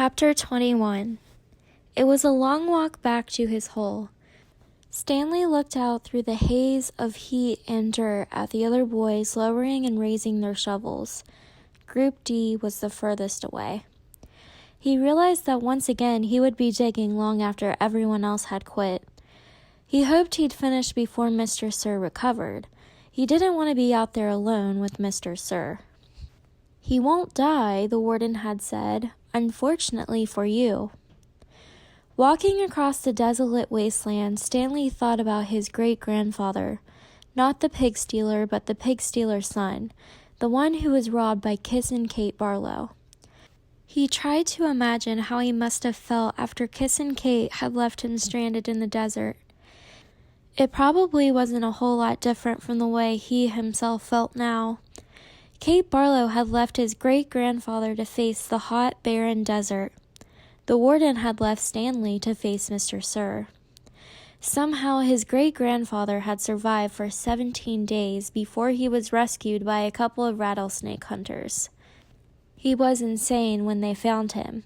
Chapter 21. It was a long walk back to his hole. Stanley looked out through the haze of heat and dirt at the other boys lowering and raising their shovels. Group D was the furthest away. He realized that once again he would be digging long after everyone else had quit. He hoped he'd finish before Mr. Sir recovered. He didn't want to be out there alone with Mr. Sir. "He won't die," the warden had said, "unfortunately for you." Walking across the desolate wasteland, Stanley thought about his great-grandfather, not the pig stealer, but the pig stealer's son, the one who was robbed by Kissin' Kate Barlow. He tried to imagine how he must have felt after Kissin' Kate had left him stranded in the desert. It probably wasn't a whole lot different from the way he himself felt now. Kate Barlow had left his great-grandfather to face the hot, barren desert. The warden had left Stanley to face Mr. Sir. Somehow his great-grandfather had survived for 17 days before he was rescued by a couple of rattlesnake hunters. He was insane when they found him.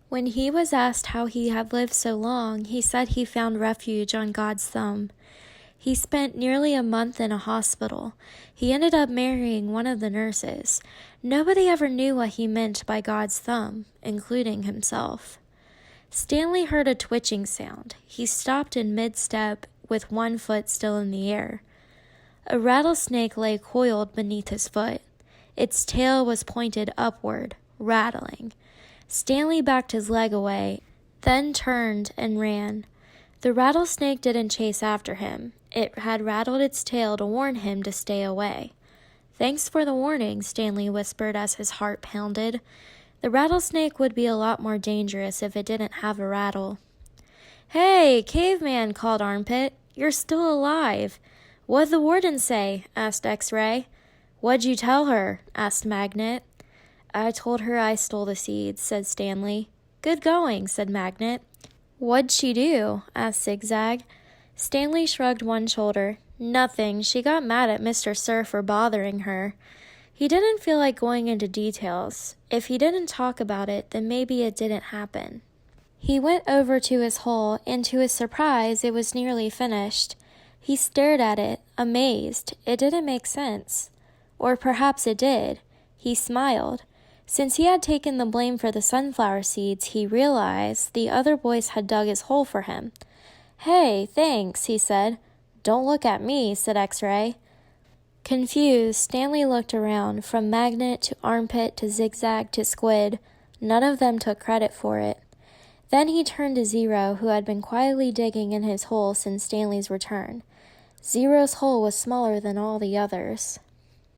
When he was asked how he had lived so long, he said he found refuge on God's thumb. He spent nearly a month in a hospital. He ended up marrying one of the nurses. Nobody ever knew what he meant by God's thumb, including himself. Stanley heard a twitching sound. He stopped in mid-step with one foot still in the air. A rattlesnake lay coiled beneath his foot. Its tail was pointed upward, rattling. Stanley backed his leg away, then turned and ran. The rattlesnake didn't chase after him. It had rattled its tail to warn him to stay away. "Thanks for the warning," Stanley whispered as his heart pounded. The rattlesnake would be a lot more dangerous if it didn't have a rattle. "Hey, caveman," called Armpit. "You're still alive." "What'd the warden say?" asked X-Ray. "What'd you tell her?" asked Magnet. "I told her I stole the seeds," said Stanley. "Good going," said Magnet. "What'd she do?" asked Zigzag. Stanley shrugged one shoulder. "Nothing. She got mad at Mr. Sir for bothering her." He didn't feel like going into details. If he didn't talk about it, then maybe it didn't happen. He went over to his hole, and to his surprise, it was nearly finished. He stared at it, amazed. It didn't make sense. Or perhaps it did. He smiled. Since he had taken the blame for the sunflower seeds, he realized the other boys had dug his hole for him. "Hey, thanks," he said. "Don't look at me," said X-Ray. Confused, Stanley looked around, from Magnet to Armpit to Zigzag to Squid. None of them took credit for it. Then he turned to Zero, who had been quietly digging in his hole since Stanley's return. Zero's hole was smaller than all the others.